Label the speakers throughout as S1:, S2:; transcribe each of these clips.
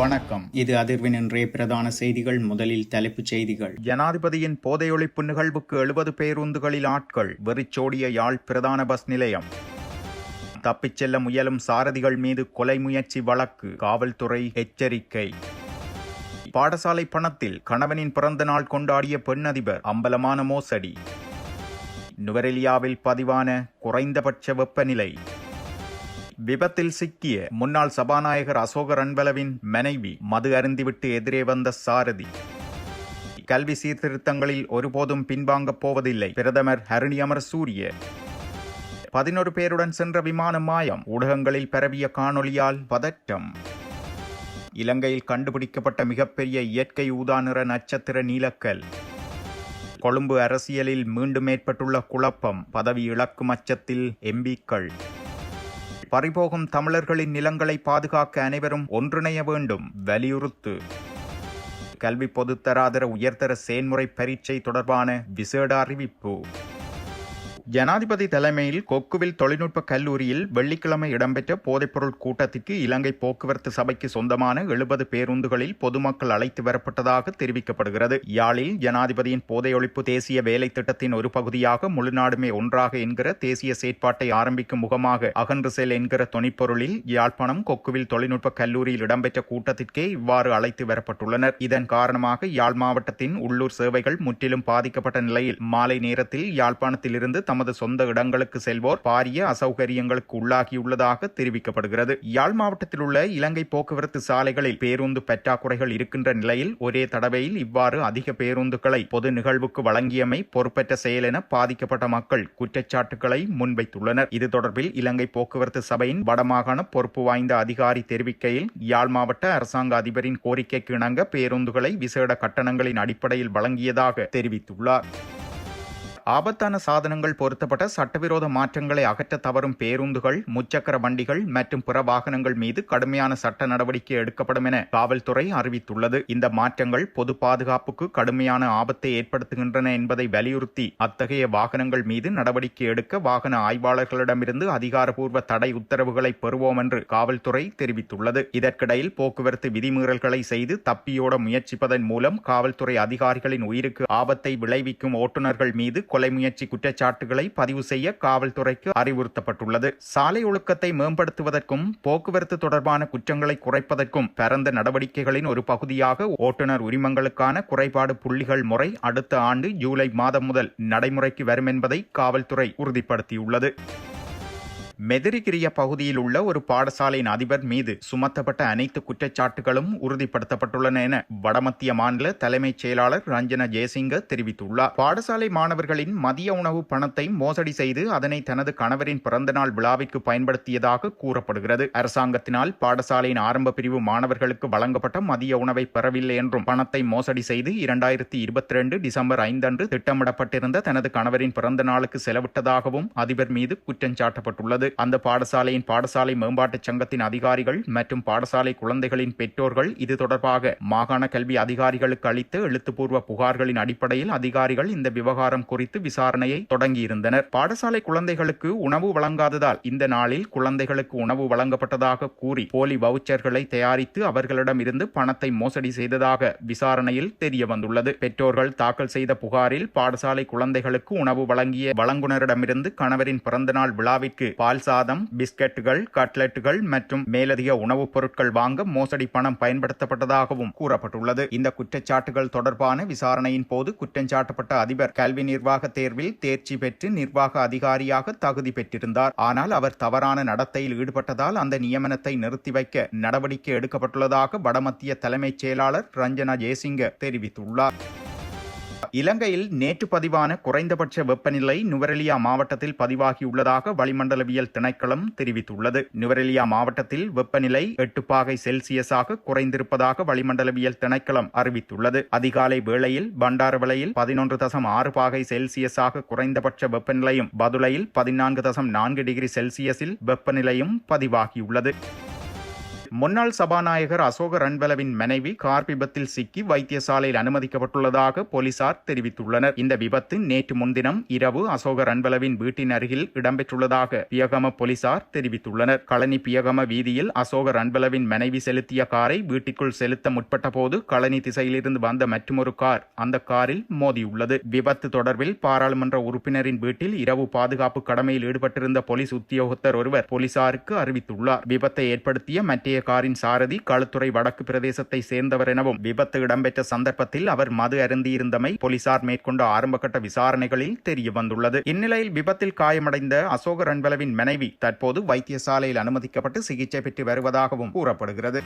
S1: வணக்கம். இது அதிர்வின் இன்றைய பிரதான செய்திகள். முதலில் தலைப்புச் செய்திகள். ஜனாதிபதியின் போதையொழிப்பு நிகழ்வுக்கு 70 பேருந்துகளில் ஆட்கள். வெறிச்சோடிய யாழ் பிரதான பஸ் நிலையம். தப்பிச் செல்ல முயலும் சாரதிகள் மீது கொலை முயற்சி வழக்கு. காவல்துறை எச்சரிக்கை. பாடசாலை பணத்தில் கணவனின் பிறந்த நாள் கொண்டாடிய பெண் அதிபர். அம்பலமான மோசடி. நுவரெலியாவில் பதிவான குறைந்தபட்ச வெப்பநிலை. விபத்தில் சிக்கிய முன்னாள் சபாநாயகர் அசோக ரன்பலவின் மனைவி. மது அருந்திவிட்டு எதிரே வந்த சாரதி. கல்வி சீர்திருத்தங்களில் ஒருபோதும் பின்வாங்கப் போவதில்லை பிரதமர் ஹரணி அமரசூரிய. 11 பேருடன் சென்ற விமானம் மாயம். ஊடகங்களில் பரவிய காணொளியால் பதட்டம். இலங்கையில் கண்டுபிடிக்கப்பட்ட மிகப்பெரிய இயற்கை ஊதா நிற நட்சத்திர நீலக்கல். கொழும்பு அரசியலில் மீண்டும் ஏற்பட்டுள்ள குழப்பம். பதவி இழக்கும் அச்சத்தில் எம்பிக்கள். பறிபோகும் தமிழர்களின் நிலங்களை பாதுகாக்க அனைவரும் ஒன்றிணைய வேண்டும் வலியுறுத்து. கல்வி பொதுத்தராதர உயர்தர செயன்முறை பரீட்சை தொடர்பான விசேட அறிவிப்பு. ஜனாதிபதி தலைமையில் கொக்குவில் தொழில்நுட்ப கல்லூரியில் வெள்ளிக்கிழமை இடம்பெற்ற போதைப்பொருள் கூட்டத்திற்கு இலங்கை போக்குவரத்து சபைக்கு சொந்தமான 70 பேருந்துகளில் பொதுமக்கள் அழைத்து வரப்பட்டதாக தெரிவிக்கப்படுகிறது. யாழில் ஜனாதிபதியின் போதையொழிப்பு தேசிய வேலை திட்டத்தின் ஒரு பகுதியாக முழுநாடுமே ஒன்றாக என்கிற தேசிய செயற்பாட்டை ஆரம்பிக்கும் முகமாக அகன்று செல் என்கிற தொனிப்பொருளில் யாழ்ப்பாணம் கொக்குவில் தொழில்நுட்ப கல்லூரியில் இடம்பெற்ற கூட்டத்திற்கே இவ்வாறு அழைத்து வரப்பட்டுள்ளனர். இதன் காரணமாக யாழ் மாவட்டத்தின் உள்ளூர் சேவைகள் முற்றிலும் பாதிக்கப்பட்ட நிலையில் மாலை நேரத்தில் யாழ்ப்பாணத்திலிருந்து தமது சொந்த இடங்களுக்கு செல்வோர் பாரிய அசௌகரியங்களுக்கு உள்ளாகியுள்ளதாக தெரிவிக்கப்படுகிறது. யாழ் மாவட்டத்தில் உள்ள இலங்கை போக்குவரத்து சாலைகளில் பேருந்து பற்றாக்குறைகள் இருக்கின்ற நிலையில் ஒரே தடவையில் இவ்வாறு அதிக பேருந்துகளை பொது நிகழ்வுக்கு வழங்கியமை பொறுப்பற்ற செயல் என பாதிக்கப்பட்ட மக்கள் குற்றச்சாட்டுகளை முன்வைத்துள்ளனர். இது தொடர்பில் இலங்கை போக்குவரத்து சபையின் வடமாகாண பொறுப்பு வாய்ந்த அதிகாரி தெரிவிக்கையில் யாழ் மாவட்ட அரசாங்க அதிபரின் கோரிக்கைக்கு இணங்க பேருந்துகளை விசேட கட்டணங்களின் அடிப்படையில் வழங்கியதாக தெரிவித்துள்ளார். ஆபத்தான சாதனங்கள் பொருத்தப்பட்ட சட்டவிரோத மாற்றங்களை அகற்ற தவறும் பேருந்துகள், முச்சக்கர வண்டிகள் மற்றும் பிற வாகனங்கள் மீது கடுமையான சட்ட நடவடிக்கை எடுக்கப்படும் என காவல்துறை அறிவித்துள்ளது. இந்த மாற்றங்கள் பொது பாதுகாப்புக்கு கடுமையான ஆபத்தை ஏற்படுத்துகின்றன என்பதை வலியுறுத்தி அத்தகைய வாகனங்கள் மீது நடவடிக்கை எடுக்க வாகன ஆய்வாளர்களிடமிருந்து அதிகாரப்பூர்வ தடை உத்தரவுகளை பெறுவோம் என்று காவல்துறை தெரிவித்துள்ளது. இதற்கிடையில் போக்குவரத்து விதிமீறல்களை செய்து தப்பியோட முயற்சிப்பதன் மூலம் காவல்துறை அதிகாரிகளின் உயிருக்கு ஆபத்தை விளைவிக்கும் ஓட்டுநர்கள் மீது கொலை முயற்சி குற்றச்சாட்டுகளை பதிவு செய்ய காவல்துறைக்கு அறிவுறுத்தப்பட்டுள்ளது. சாலை ஒழுக்கத்தை மேம்படுத்துவதற்கும் போக்குவரத்து தொடர்பான குற்றங்களை குறைப்பதற்கும் பரந்த நடவடிக்கைகளின் ஒரு பகுதியாக ஓட்டுநர் உரிமங்களுக்கான குறைபாடு புள்ளிகள் முறை அடுத்த ஆண்டு ஜூலை மாதம் முதல் நடைமுறைக்கு வரும் என்பதை காவல்துறை உறுதிப்படுத்தியுள்ளது. மெதிரிகிரிய பகுதியில் உள்ள ஒரு பாடசாலையின் அதிபர் மீது சுமத்தப்பட்ட அனைத்து குற்றச்சாட்டுகளும் உறுதிப்படுத்தப்பட்டுள்ளன என வடமத்திய மாநில தலைமைச் செயலாளர் ரஞ்சன ஜெயசிங்க தெரிவித்துள்ளார். பாடசாலை மாணவர்களின் மதிய உணவு பணத்தை மோசடி செய்து அதனை தனது கணவரின் பிறந்தநாள் விழாவிற்கு பயன்படுத்தியதாக கூறப்படுகிறது. அரசாங்கத்தினால் பாடசாலையின் ஆரம்ப பிரிவு மாணவர்களுக்கு வழங்கப்பட்ட மதிய உணவை பெறவில்லை என்றும் பணத்தை மோசடி செய்து 2022 டிசம்பர் 5 அன்று திட்டமிடப்பட்டிருந்த தனது கணவரின் பிறந்த நாளுக்கு செலவிட்டதாகவும் அதிபர் மீது குற்றம் சாட்டப்பட்டுள்ளது. அந்த பாடசாலையின் பாடசாலை மேம்பாட்டு சங்கத்தின் அதிகாரிகள் மற்றும் பாடசாலை குழந்தைகளின் பெற்றோர்கள் இது தொடர்பாக மாகாண கல்வி அதிகாரிகளுக்கு அளித்த எழுத்துப்பூர்வ புகார்களின் அடிப்படையில் அதிகாரிகள் இந்த விவகாரம் குறித்து விசாரணையை தொடங்கியிருந்தனர். பாடசாலை குழந்தைகளுக்கு உணவு வழங்காததால் இந்த நாளில் குழந்தைகளுக்கு உணவு வழங்கப்பட்டதாக கூறி போலி வவுச்சர்களை தயாரித்து அவர்களிடம் இருந்து பணத்தை மோசடி செய்ததாக விசாரணையில் தெரிய வந்துள்ளது. பெற்றோர்கள் தாக்கல் செய்த புகாரில் பாடசாலை குழந்தைகளுக்கு உணவு வழங்கிய வழங்குனரிடமிருந்து கணவரின் பிறந்தநாள் விழாவிற்கு பால் சாதம், பிஸ்கட்டுகள், கட்லெட்டுகள் மற்றும் மேலதிக உணவுப் பொருட்கள் வாங்க மோசடி பணம் பயன்படுத்தப்பட்டதாகவும் கூறப்பட்டுள்ளது. இந்த குற்றச்சாட்டுகள் தொடர்பான விசாரணையின் போது குற்றஞ்சாட்டப்பட்ட அதிபர் கல்வி நிர்வாக தேர்வில் தேர்ச்சி பெற்று நிர்வாக அதிகாரியாக தகுதி பெற்றிருந்தார். ஆனால் அவர் தவறான நடத்தையில் ஈடுபட்டதால் அந்த நியமனத்தை நிறுத்தி வைக்க நடவடிக்கை எடுக்கப்பட்டுள்ளதாக வடமத்திய தலைமைச் செயலாளர் ரஞ்சனா ஜெயசிங்க தெரிவித்துள்ளார். இலங்கையில் நேற்று பதிவான குறைந்தபட்ச வெப்பநிலை நுவரெலியா மாவட்டத்தில் பதிவாகியுள்ளதாக வளிமண்டலவியல் திணைக்களம் தெரிவித்துள்ளது. நுவரெலியா மாவட்டத்தில் வெப்பநிலை 8 பாகை செல்சியஸாக குறைந்திருப்பதாக வளிமண்டலவியல் திணைக்களம் அறிவித்துள்ளது. அதிகாலை வேளையில் பண்டாரவளையில் 11.6 பாகை செல்சியஸாக குறைந்தபட்ச வெப்பநிலையும் பதுளையில் 14.4 டிகிரி செல்சியஸில் வெப்பநிலையும் பதிவாகியுள்ளது. முன்னாள் சபாநாயகர் அசோக ரன்பலவின் மனைவி கார் விபத்தில் சிக்கி வைத்தியசாலையில் அனுமதிக்கப்பட்டுள்ளதாக போலீசார் தெரிவித்துள்ளனர். இந்த விபத்து நேற்று முன்தினம் இரவு அசோக ரன்பலவின் வீட்டின் அருகில் இடம்பெற்றுள்ளதாக பியகம போலீசார் தெரிவித்துள்ளனர். களனி பியகம வீதியில் அசோக ரன்பலவின் மனைவி செலுத்திய காரை வீட்டிற்குள் செலுத்த முற்பட்ட போது களனி திசையிலிருந்து வந்த மற்றொரு கார் அந்த காரில் மோதியுள்ளது. விபத்து தொடர்பில் பாராளுமன்ற உறுப்பினரின் வீட்டில் இரவு பாதுகாப்பு கடமையில் ஈடுபட்டிருந்த போலீஸ் உத்தியோகத்தர் ஒருவர் போலீசாருக்கு அறிவித்துள்ளார். விபத்தை ஏற்படுத்திய மற்றைய காரின் சாரதி களுத்துறை வடக்கு பிரதேசத்தை சேர்ந்தவர் எனவும் விபத்து இடம்பெற்ற சந்தர்ப்பத்தில் அவர் மது அருந்தியிருந்தமை போலீசார் மேற்கொண்ட ஆரம்பகட்ட விசாரணைகளில் தெரிய வந்துள்ளது. இந்நிலையில் விபத்தில் காயமடைந்த அசோக ரன்பலவின் மனைவி தற்போது வைத்தியசாலையில் அனுமதிக்கப்பட்டு சிகிச்சை பெற்று வருவதாகவும் கூறப்படுகிறது.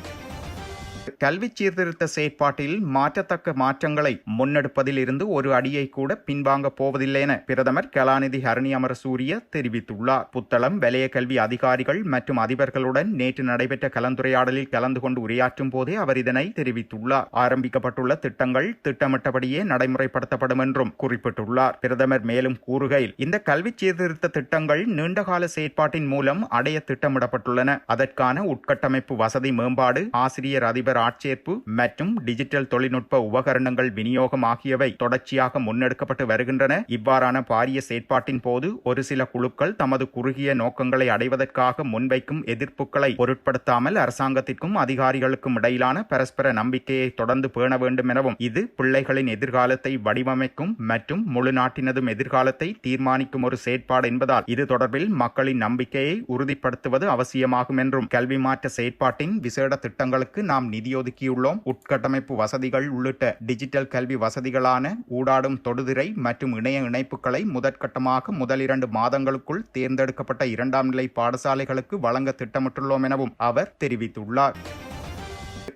S1: கல்வி சீர்திருத்த செயற்பாட்டில் மாற்றத்தக்க மாற்றங்களை முன்னெடுப்பதில் இருந்து ஒரு அடியை கூட பின்வாங்க போவதில்லை என பிரதமர் கலாநிதி ஹரணி அமரசூரிய தெரிவித்துள்ளார். புத்தளம் வலய கல்வி அதிகாரிகள் மற்றும் அதிபர்களுடன் நேற்று நடைபெற்ற கலந்துரையாடலில் கலந்து கொண்டு உரையாற்றும் போதே அவர் இதனை தெரிவித்துள்ளார். ஆரம்பிக்கப்பட்டுள்ள திட்டங்கள் திட்டமிட்டபடியே நடைமுறைப்படுத்தப்படும் என்றும் குறிப்பிட்டுள்ளார். பிரதமர் மேலும் கூறுகையில், இந்த கல்வி சீர்திருத்த திட்டங்கள் நீண்டகால செயற்பாட்டின் மூலம் அடைய திட்டமிடப்பட்டுள்ளன. அதற்கான உட்கட்டமைப்பு வசதி மேம்பாடு, ஆசிரியர் அதிபர் ஆட்சேர்ப்பு மற்றும் டிஜிட்டல் தொழில்நுட்ப உபகரணங்கள் விநியோகம் ஆகியவை தொடர்ச்சியாக முன்னெடுக்கப்பட்டு வருகின்றன. இவ்வாறான பாரிய செயற்பாட்டின் போது ஒரு சில குழுக்கள் தமது குறுகிய நோக்கங்களை அடைவதற்காக முன்வைக்கும் எதிர்ப்புகளை பொருட்படுத்தாமல் அரசாங்கத்திற்கும் அதிகாரிகளுக்கும் இடையிலான பரஸ்பர நம்பிக்கையை தொடர்ந்து பேண வேண்டும் எனவும், இது பிள்ளைகளின் எதிர்காலத்தை வடிவமைக்கும் மற்றும் முழு நாட்டினதும் எதிர்காலத்தை தீர்மானிக்கும் ஒரு செயற்பாடு என்பதால் இது தொடர்பில் மக்களின் நம்பிக்கையை உறுதிப்படுத்துவது அவசியமாகும் என்றும், கல்வி மாற்ற செயற்பாட்டின் விசேட திட்டங்களுக்கு நாம் நிதி ஒதுக்கியுள்ளோம். உட்கட்டமைப்பு வசதிகள் உள்ளிட்ட டிஜிட்டல் கல்வி வசதிகளான ஊடாடும் தொடுதிரை மற்றும் இணைய இணைப்புகளை முதற்கட்டமாக முதல் 2 மாதங்களுக்குள் தேர்ந்தெடுக்கப்பட்ட 2ஆம் நிலை பாடசாலைகளுக்கு வழங்க திட்டமிட்டுள்ளோம் எனவும் அவர் தெரிவித்துள்ளார்.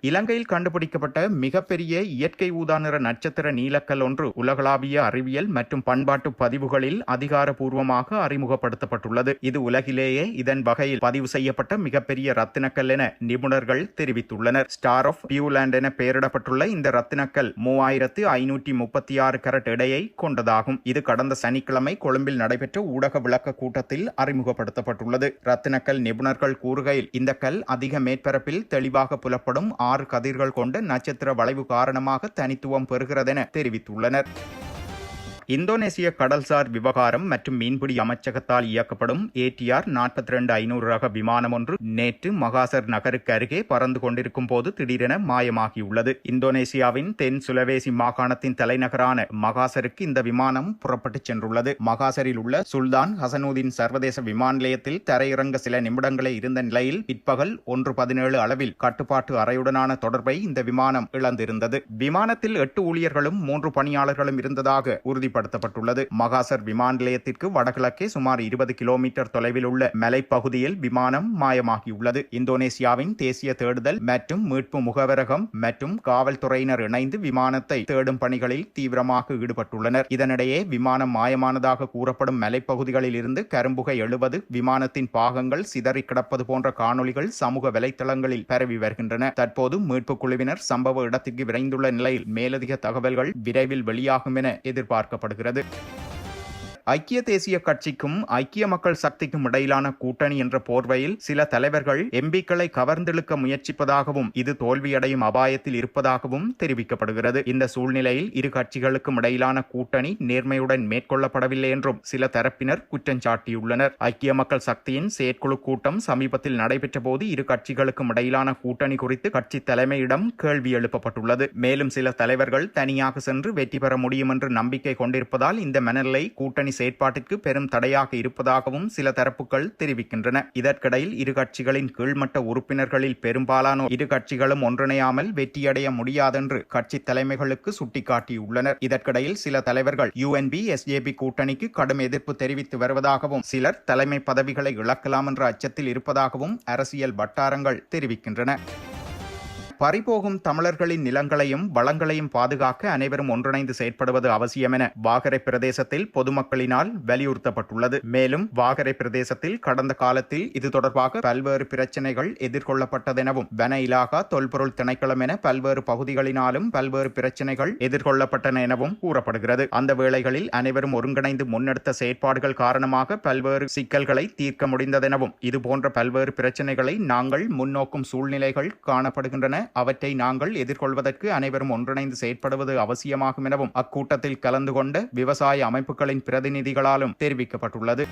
S1: இலங்கையில் கண்டுபிடிக்கப்பட்ட மிகப்பெரிய இயற்கை ஊதா நிற நட்சத்திர நீலக்கல் ஒன்று உலகளாவிய அறிவியல் மற்றும் பண்பாட்டு பதிவுகளில் அதிகாரப்பூர்வமாக அறிமுகப்படுத்தப்பட்டுள்ளது. இது உலகிலேயே இதன் வகையில் பதிவு செய்யப்பட்ட மிகப்பெரிய ரத்தினக்கல் என நிபுணர்கள் தெரிவித்துள்ளனர். ஸ்டார் ஆஃப் பியூலாண்ட் என பெயரிடப்பட்டுள்ள இந்த ரத்தினக்கல் 3536 கரட் எடையை கொண்டதாகும். இது கடந்த சனிக்கிழமை கொழும்பில் நடைபெற்ற ஊடக விளக்க கூட்டத்தில் அறிமுகப்படுத்தப்பட்டுள்ளது. ரத்தினக்கல் நிபுணர்கள் கூறுகையில், இந்த கல் அதிக மேற்பரப்பில் தெளிவாக புலப்படும் 6 கதிர்கள் கொண்ட நட்சத்திர வளைவு காரணமாக தனித்துவம் பெறுகிறதென தெரிவித்துள்ளனர். இந்தோனேசிய கடல்சார் விவகாரம் மற்றும் மீன்பிடி அமைச்சகத்தால் இயக்கப்படும் ATR 42-500 ரக விமானம் ஒன்று நேற்று மகாசர் நகருக்கு அருகே பறந்து கொண்டிருக்கும் போது திடீரென மாயமாகியுள்ளது. இந்தோனேசியாவின் தென் சுலவேசி மாகாணத்தின் தலைநகரான மகாசருக்கு இந்த விமானம் புறப்பட்டுச் சென்றுள்ளது. மகாசரில் உள்ள சுல்தான் ஹசனுதீன் சர்வதேச விமான நிலையத்தில் தரையிறங்க சில நிமிடங்களே இருந்த நிலையில் பிற்பகல் 1:17 அளவில் கட்டுப்பாட்டு அறையுடனான தொடர்பை இந்த விமானம் இழந்திருந்தது. விமானத்தில் 8 ஊழியர்களும் 3 பணியாளர்களும் இருந்ததாக உறுதிப்படுத்தப்பட்டுள்ளது. மகாசர் விமான நிலையத்திற்கு வடகிழக்கே சுமார் 20 கிலோமீட்டர் தொலைவில் உள்ள மலைப்பகுதியில் விமானம் மாயமாகியுள்ளது. இந்தோனேசியாவின் தேசிய தேடுதல் மற்றும் மீட்பு முகவரகம் மற்றும் காவல்துறையினர் இணைந்து விமானத்தை தேடும் பணிகளில் தீவிரமாக ஈடுபட்டுள்ளனர். இதனிடையே விமானம் மாயமானதாக கூறப்படும் மலைப்பகுதிகளில் இருந்து கரும்புகை எழுவது, விமானத்தின் பாகங்கள் சிதறி கிடப்பது போன்ற காணொலிகள் சமூக வலைத்தளங்களில் பரவி வருகின்றன. தற்போது மீட்பு குழுவினர் சம்பவ இடத்திற்கு விரைந்துள்ள நிலையில் மேலதிக தகவல்கள் விரைவில் வெளியாகும் என எதிர்பார்க்கப்படுகிறது. ஐக்கிய தேசிய கட்சிக்கும் ஐக்கிய மக்கள் சக்திக்கும் இடையிலான கூட்டணி என்ற போர்வையில் சில தலைவர்கள் எம்பிக்களை கவர்ந்தெழுக்க முயற்சிப்பதாகவும் இது தோல்வியடையும் அபாயத்தில் இருப்பதாகவும் தெரிவிக்கப்படுகிறது. இந்த சூழ்நிலையில் இரு கட்சிகளுக்கும் இடையிலான கூட்டணி நேர்மையுடன் மேற்கொள்ளப்படவில்லை என்றும் சில தரப்பினர் குற்றம் சாட்டியுள்ளனர். ஐக்கிய மக்கள் சக்தியின் செயற்குழு கூட்டம் சமீபத்தில் நடைபெற்ற போது இரு கட்சிகளுக்கும் இடையிலான கூட்டணி குறித்து கட்சி தலைமையிடம் கேள்வி எழுப்பப்பட்டுள்ளது. மேலும் சில தலைவர்கள் தனியாக சென்று வெற்றி பெற முடியும் என்று நம்பிக்கை கொண்டிருப்பதால் இந்த மனநிலை கூட்டணி செயற்பாட்டிற்கு பெரும் தடையாக இருப்பதாகவும் சில தரப்புகள் தெரிவிக்கின்றன. இதற்கிடையில் இரு கட்சிகளின் கீழ்மட்ட உறுப்பினர்களில் பெரும்பாலானோர் இரு கட்சிகளும் ஒன்றிணையாமல் வெற்றியடைய முடியாதென்று கட்சி தலைமைகளுக்கு சுட்டிக்காட்டியுள்ளனர். இதற்கிடையில் சில தலைவர்கள் UNP SJP கூட்டணிக்கு கடும் எதிர்ப்பு தெரிவித்து வருவதாகவும் சிலர் தலைமை பதவிகளை இழக்கலாம் என்ற அச்சத்தில் இருப்பதாகவும் அரசியல் வட்டாரங்கள் தெரிவிக்கின்றன. பறிபோகும் தமிழர்களின் நிலங்களையும் வளங்களையும் பாதுகாக்க அனைவரும் ஒன்றிணைந்து செயற்படுவது அவசியம் என வாகரை பிரதேசத்தில் பொதுமக்களினால் வலியுறுத்தப்பட்டுள்ளது. மேலும் வாகரை பிரதேசத்தில் கடந்த காலத்தில் இது தொடர்பாக பல்வேறு பிரச்சினைகள் எதிர்கொள்ளப்பட்டதெனவும் வன இலாகா, தொல்பொருள் திணைக்களம் என பல்வேறு பகுதிகளினாலும் பல்வேறு பிரச்சினைகள் எதிர்கொள்ளப்பட்டன எனவும் கூறப்படுகிறது. அந்த வேளைகளில் அனைவரும் ஒருங்கிணைந்து முன்னெடுத்த செயற்பாடுகள் காரணமாக பல்வேறு சிக்கல்களை தீர்க்க முடிந்ததெனவும் இதுபோன்ற பல்வேறு பிரச்சினைகளை நாங்கள் முன்னோக்கும் சூழ்நிலைகள் காணப்படுகின்றன. அவற்றை நாங்கள் எதிர்கொள்வதற்கு அனைவரும் ஒன்றிணைந்து செயற்படுவது அவசியமாகும் எனவும் அக்கூட்டத்தில் கலந்து கொண்ட விவசாய அமைப்புகளின் பிரதிநிதிகளாலும் தெரிவிக்கப்பட்டுள்ளது.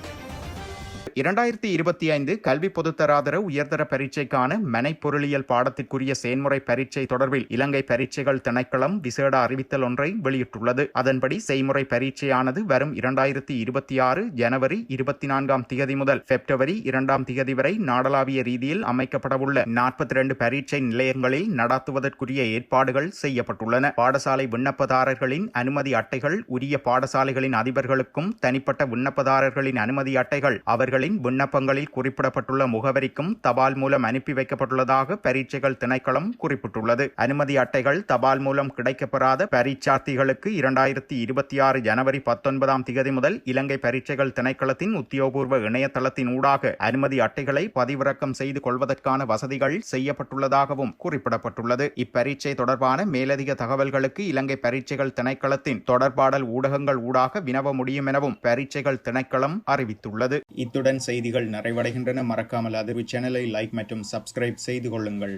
S1: 2025 கல்வி பொதுத்தராதர உயர்தர பரீட்சைக்கான மனை பொருளியல் பாடத்திற்குரிய செயன்முறை பரீட்சை தொடர்பில் இலங்கை பரீட்சைகள் திணைக்களம் விசேட அறிவித்தல் ஒன்றை வெளியிட்டுள்ளது. அதன்படி செய்முறை பரீட்சையானது வரும் 2026 ஜனவரி 24 முதல் பிப்ரவரி 2 வரை நாடளாவிய ரீதியில் அமைக்கப்படவுள்ள 42 பரீட்சை நிலையங்களில் நடத்துவதற்குரிய ஏற்பாடுகள் செய்யப்பட்டுள்ளன. பாடசாலை விண்ணப்பதாரர்களின் அனுமதி அட்டைகள் உரிய பாடசாலைகளின் அதிபர்களுக்கும் தனிப்பட்ட விண்ணப்பதாரர்களின் அனுமதி அட்டைகள் அவர்களின் விண்ணப்பங்களில் குறிப்பிடப்பட்டுள்ள முகவரிக்கும் தபால் மூலம் அனுப்பி வைக்கப்பட்டுள்ளதாக பரீட்சைகள் திணைக்களம் குறிப்பிட்டுள்ளது. அனுமதி அட்டைகள் தபால் மூலம் கிடைக்கப்பெறாத பரீட்சார்த்திகளுக்கு 2026 ஜனவரி 19 முதல் இலங்கை பரீட்சைகள் திணைக்களத்தின் உத்தியோகபூர்வ இணையதளத்தின் ஊடாக அனுமதி அட்டைகளை பதிவிறக்கம் செய்து கொள்வதற்கான வசதிகள் செய்யப்பட்டுள்ளதாகவும் குறிப்பிடப்பட்டுள்ளது. இப்பரீட்சை தொடர்பான மேலதிக தகவல்களுக்கு இலங்கை பரீட்சைகள் திணைக்களத்தின் தொடர்பாடல் ஊடகங்கள் ஊடாக வினவ முடியும் எனவும் பரீட்சைகள் திணைக்களம் அறிவித்துள்ளது. இத்துடன் செய்திகள் நிறைவடைகின்றன. மறக்காமல் அதிர்வு சேனலை லைக் மற்றும் சப்ஸ்கிரைப் செய்து கொள்ளுங்கள்.